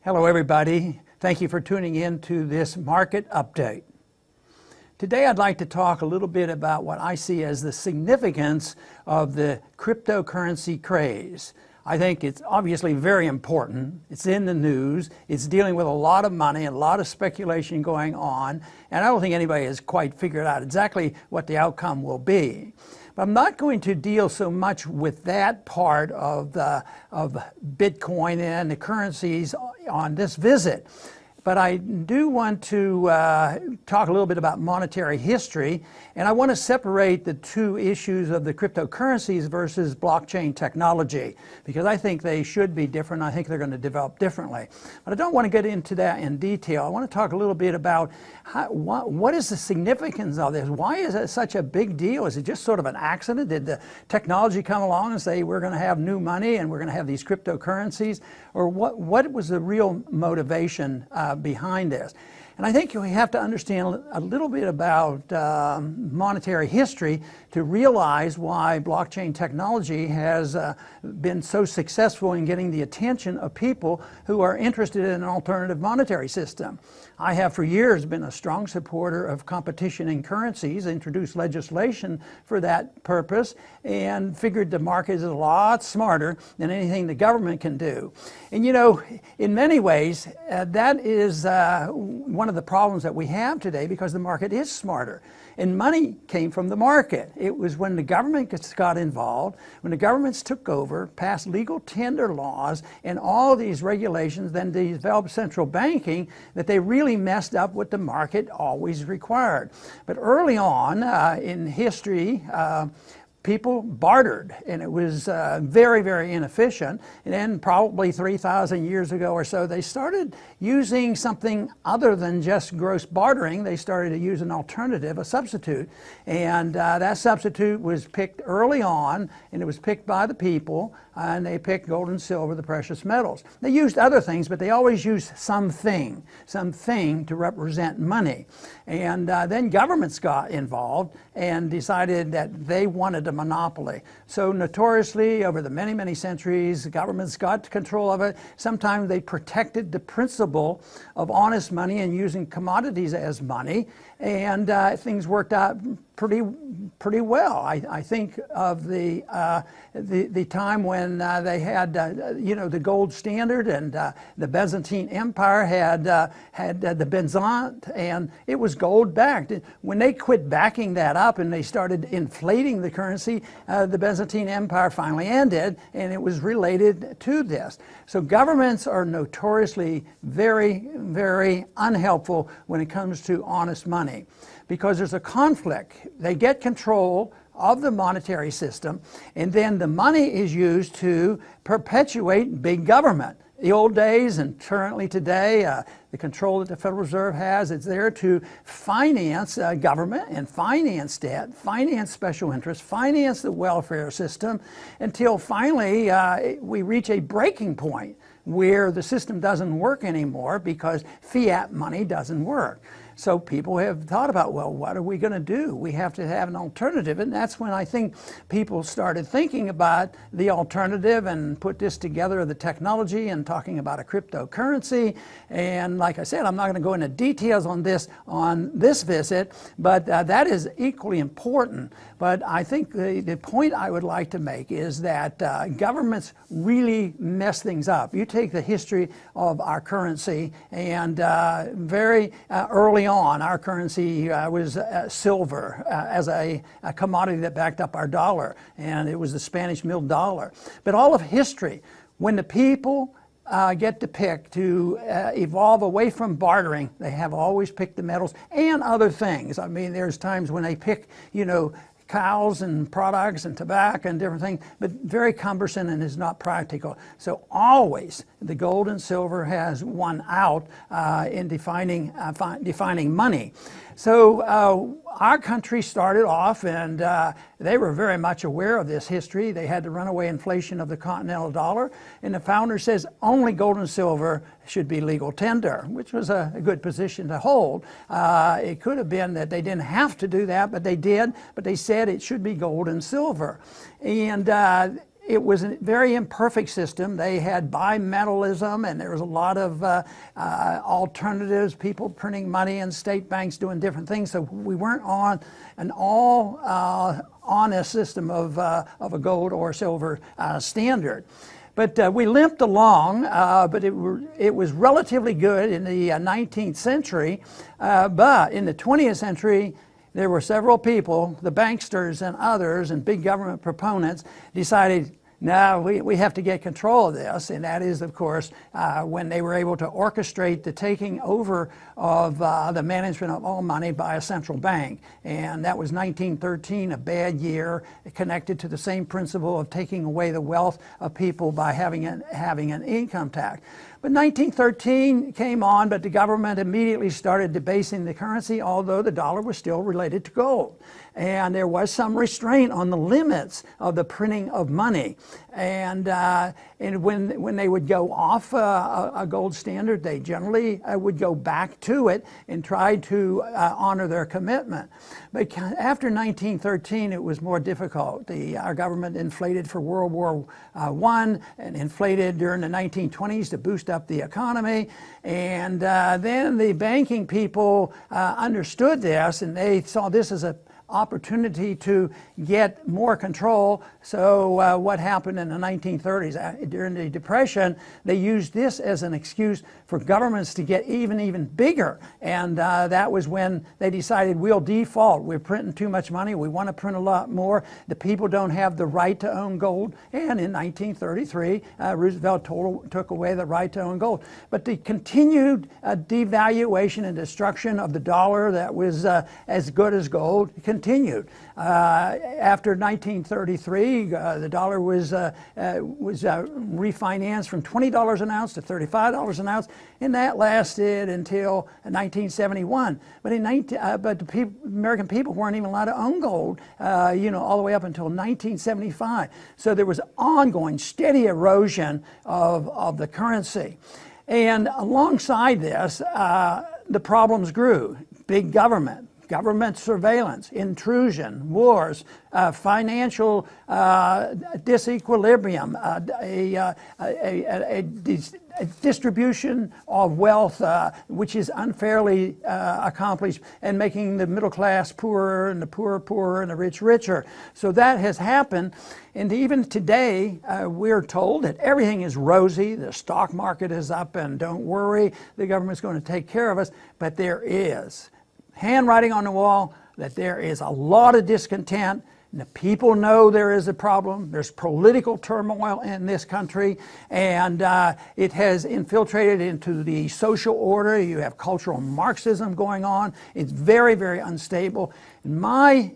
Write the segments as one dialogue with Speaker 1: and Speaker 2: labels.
Speaker 1: Hello everybody. Thank you for tuning in to this market update. Today I'd like to talk a little bit about what I see as the significance of the cryptocurrency craze. I think it's obviously very important. It's in the news. It's dealing with a lot of money and a lot of speculation going on. And I don't think anybody has quite figured out exactly what the outcome will be. But I'm not going to deal so much with that part of Bitcoin and the currencies on this visit. But I do want to talk a little bit about monetary history, and I want to separate the two issues of the cryptocurrencies versus blockchain technology, because I think they should be different. I think they're going to develop differently. But I don't want to get into that in detail. I want to talk a little bit about what is the significance of this? Why is it such a big deal? Is it just sort of an accident? Did the technology come along and say we're going to have new money and we're going to have these cryptocurrencies? Or what was the real motivation behind this? And I think we have to understand a little bit about monetary history to realize why blockchain technology has been so successful in getting the attention of people who are interested in an alternative monetary system. I have for years been a strong supporter of competition in currencies, introduced legislation for that purpose, and figured the market is a lot smarter than anything the government can do. And you know, in many ways, that is one of the problems that we have today, because the market is smarter. And money came from the market. It was when the government got involved, when the governments took over, passed legal tender laws and all these regulations, then developed central banking, that they really messed up what the market always required. But early on in history, people bartered, and it was very, very inefficient. And then probably 3,000 years ago or so, they started using something other than just gross bartering. They started to use an alternative, a substitute. And that substitute was picked early on, and it was picked by the people, and they picked gold and silver, the precious metals. They used other things, but they always used something to represent money. And then governments got involved and decided that they wanted a monopoly. So notoriously, over the many, many centuries, governments got control of it. Sometimes they protected the principle of honest money and using commodities as money, and things worked out pretty well. I think of the time when they had the gold standard, and the Byzantine Empire had the Byzant, and it was gold backed. When they quit backing that up and they started inflating the currency, the Byzantine Empire finally ended, and it was related to this. So governments are notoriously very, very unhelpful when it comes to honest money, because there's a conflict. They get control of the monetary system, and then the money is used to perpetuate big government. The old days and currently today, the control that the Federal Reserve has, it's there to finance government and finance debt, finance special interests, finance the welfare system, until finally we reach a breaking point where the system doesn't work anymore because fiat money doesn't work. So people have thought about, well, what are we going to do? We have to have an alternative. And that's when I think people started thinking about the alternative and put this together, the technology, and talking about a cryptocurrency. And like I said, I'm not going to go into details on this visit, but that is equally important. But I think the point I would like to make is that governments really mess things up. You take the history of our currency, and very early on, our currency was silver as a commodity that backed up our dollar, and it was the Spanish milled dollar. But all of history, when the people get to pick to evolve away from bartering, they have always picked the metals and other things. I mean, there's times when they pick, cows and products and tobacco and different things, but very cumbersome and is not practical. So always the gold and silver has won out in defining money. So our country started off, and they were very much aware of this history. They had the runaway inflation of the continental dollar, and the founder says only gold and silver should be legal tender, which was a good position to hold. It could have been that they didn't have to do that, but they did. But they said it should be gold and silver. And it was a very imperfect system. They had bimetallism, and there was a lot of alternatives, people printing money and state banks doing different things. So we weren't on an all honest system of a gold or silver standard. But we limped along, but it was relatively good in the 19th century. But in the 20th century, there were several people, the banksters and others, and big government proponents, decided, no, we have to get control of this. And that is, of course, when they were able to orchestrate the taking over of the management of all money by a central bank. And that was 1913, a bad year, connected to the same principle of taking away the wealth of people by having an income tax. But 1913 came on, but the government immediately started debasing the currency, although the dollar was still related to gold. And there was some restraint on the limits of the printing of money. And when they would go off a gold standard, they generally would go back to it and try to honor their commitment. But after 1913, it was more difficult. Our government inflated for World War I and inflated during the 1920s to boost up the economy. And then the banking people understood this, and they saw this as an opportunity to get more control. So what happened in the 1930s during the Depression, they used this as an excuse for governments to get even bigger. And that was when they decided, we'll default. We're printing too much money. We want to print a lot more. The people don't have the right to own gold. And in 1933, Roosevelt took away the right to own gold. But the continued devaluation and destruction of the dollar that was as good as gold continued. After 1933, the dollar was refinanced from $20 an ounce to $35 an ounce, and that lasted until 1971. But the American people weren't even allowed to own gold, all the way up until 1975. So there was ongoing, steady erosion of the currency. And alongside this, the problems grew. Big government surveillance, intrusion, wars, financial disequilibrium, a distribution of wealth which is unfairly accomplished, and making the middle class poorer and the poor poorer and the rich richer. So that has happened. And even today, we're told that everything is rosy, the stock market is up, and don't worry, the government's going to take care of us. But there is handwriting on the wall that there is a lot of discontent. The people know there is a problem. There's political turmoil in this country, and it has infiltrated into the social order. You have cultural Marxism going on. It's very unstable. And my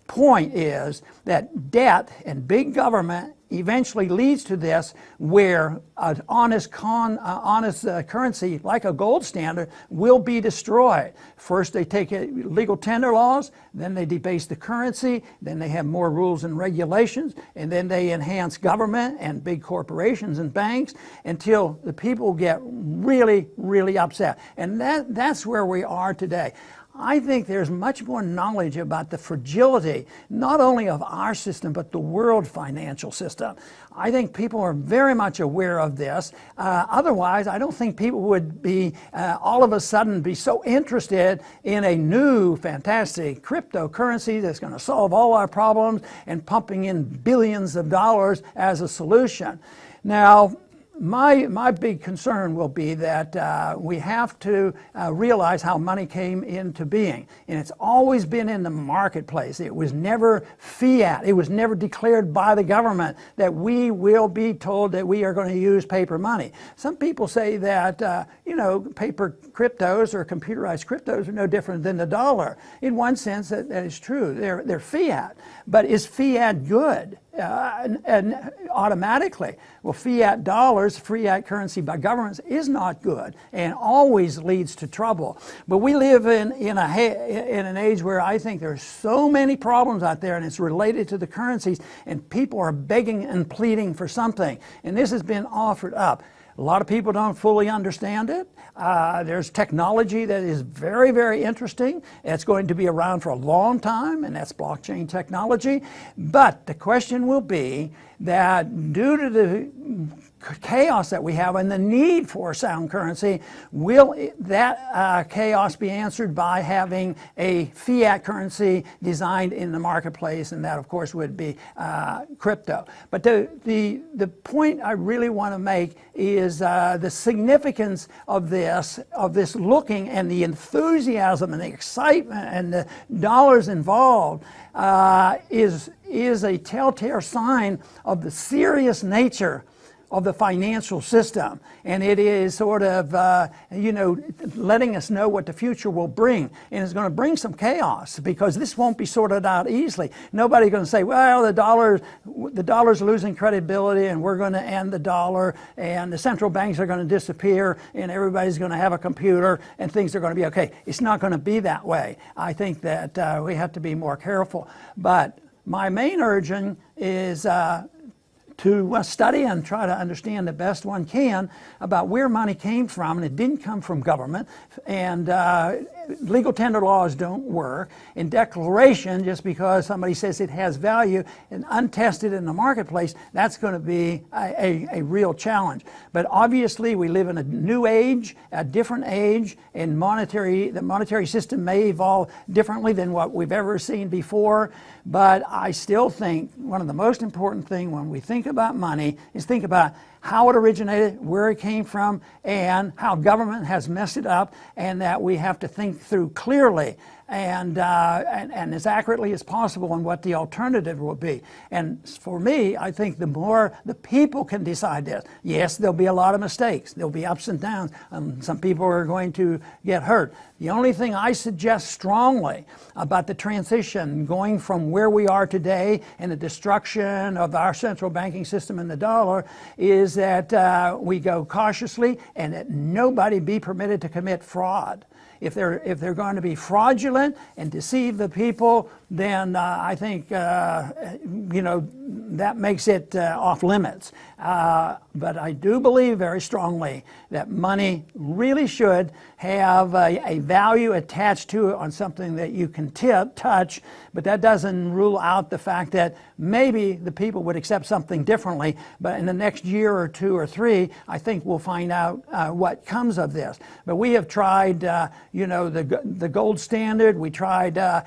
Speaker 1: point is that debt and big government eventually leads to this, where an honest currency like a gold standard will be destroyed. First they take legal tender laws, then they debase the currency, then they have more rules and regulations, and then they enhance government and big corporations and banks until the people get really upset. And that's where we are today. I think there's much more knowledge about the fragility, not only of our system, but the world financial system. I think people are very much aware of this. Otherwise, I don't think people would be all of a sudden be so interested in a new, fantastic cryptocurrency that's going to solve all our problems and pumping in billions of dollars as a solution. Now, my big concern will be that we have to realize how money came into being. And it's always been in the marketplace. It was never fiat. It was never declared by the government that we will be told that we are going to use paper money. Some people say that, paper cryptos or computerized cryptos are no different than the dollar. In one sense, that is true. They're fiat. But is fiat good? And automatically, well, fiat dollars, fiat currency by governments is not good and always leads to trouble. But we live in an age where I think there's so many problems out there, and it's related to the currencies, and people are begging and pleading for something. And this has been offered up. A lot of people don't fully understand it. There's technology that is very, very interesting. It's going to be around for a long time, and that's blockchain technology. But the question will be that due to the chaos that we have and the need for sound currency, will that chaos be answered by having a fiat currency designed in the marketplace? And that, of course, would be crypto. But the point I really want to make is the significance of this looking, and the enthusiasm and the excitement and the dollars involved is a telltale sign of the serious nature of the financial system, and it is sort of letting us know what the future will bring, and it's going to bring some chaos because this won't be sorted out easily. Nobody's going to say, well, the dollar's losing credibility and we're going to end the dollar and the central banks are going to disappear and everybody's going to have a computer and things are going to be okay. It's not going to be that way. I think that we have to be more careful, but my main urging is to study and try to understand the best one can about where money came from, and it didn't come from government, and legal tender laws don't work, and declaration, just because somebody says it has value and untested in the marketplace, that's going to be a real challenge. But obviously we live in a new age, a different age, and the monetary system may evolve differently than what we've ever seen before. But I still think one of the most important things when we think about money is think about how it originated, where it came from, and how government has messed it up, and that we have to think through clearly and as accurately as possible on what the alternative will be. And for me, I think the more the people can decide this, yes, there'll be a lot of mistakes. There'll be ups and downs. Some people are going to get hurt. The only thing I suggest strongly about the transition going from where we are today and the destruction of our central banking system and the dollar is that we go cautiously and that nobody be permitted to commit fraud. If they're going to be fraudulent and deceive the people, then I think that makes it off limits. But I do believe very strongly that money really should have a value attached to it on something that you can touch, but that doesn't rule out the fact that maybe the people would accept something differently. But in the next year or two or three, I think we'll find out what comes of this. But we have tried, the gold standard. We tried a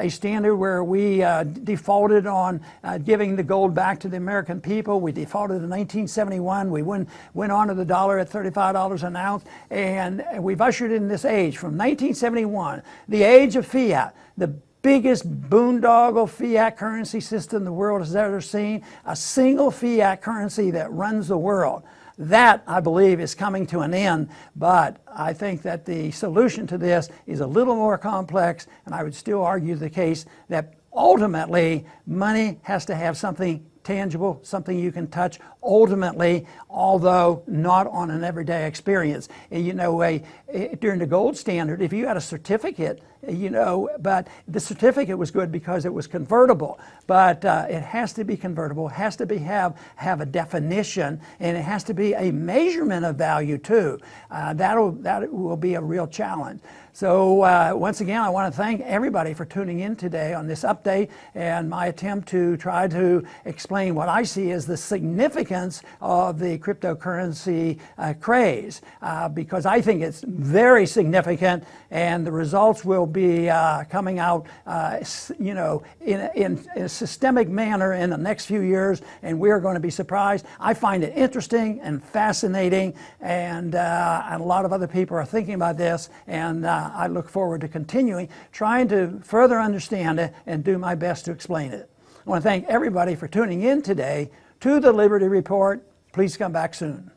Speaker 1: standard where we defaulted on giving the gold back to the American people. We defaulted in 1971. We went on to the dollar at $35 an ounce, and we've ushered in this age from 1971, the age of fiat, the biggest boondoggle fiat currency system the world has ever seen, a single fiat currency that runs the world. That, I believe, is coming to an end, but I think that the solution to this is a little more complex, and I would still argue the case that ultimately money has to have something tangible, something you can touch, ultimately, although not on an everyday experience. During the gold standard, if you had a certificate, but the certificate was good because it was convertible, but it has to be convertible, has to have a definition, and it has to be a measurement of value too. That will be a real challenge. So once again, I want to thank everybody for tuning in today on this update and my attempt to try to explain what I see as the significance of the cryptocurrency craze, because I think it's very significant, and the results will be coming out in a systemic manner in the next few years, and we're going to be surprised. I find it interesting and fascinating, and a lot of other people are thinking about this, and I look forward to continuing trying to further understand it and do my best to explain it. I want to thank everybody for tuning in today to the Liberty Report. Please come back soon.